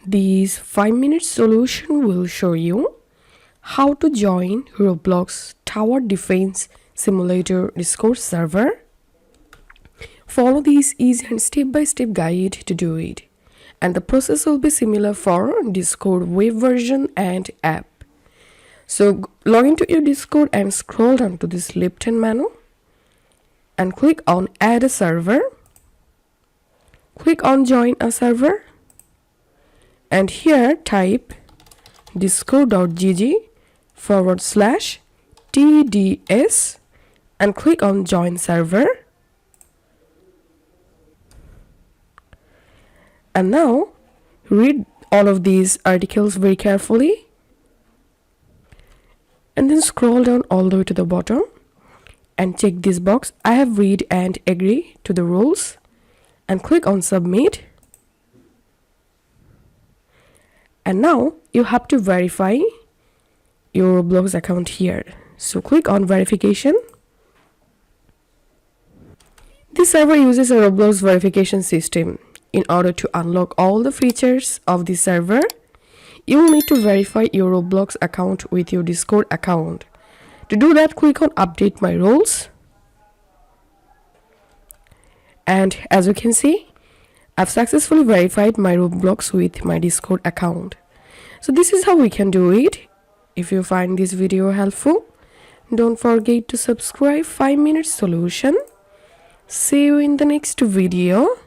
This 5-minute solution will show you how to join Roblox Tower Defense Simulator Discord server. Follow this easy and step-by-step guide to do it. And the process will be similar for Discord web version and app. So log into your Discord and scroll down to this left-hand menu and click on Add a Server. Click on Join a Server and here type discord.gg/TDS and click on Join Server. And now read all of these articles very carefully and then scroll down all the way to the bottom and check this box I have read and agree to the rules and click on Submit. And now you have to verify your Roblox account here. So click on Verification. This server uses a Roblox verification system. In order to unlock all the features of the server, you will need to verify your Roblox account with your Discord account. To do that, click on Update My Roles. And as you can see, I've successfully verified my Roblox with my Discord account. So this is how we can do it. If you find this video helpful, don't forget to subscribe 5-minute solution. See you in the next video.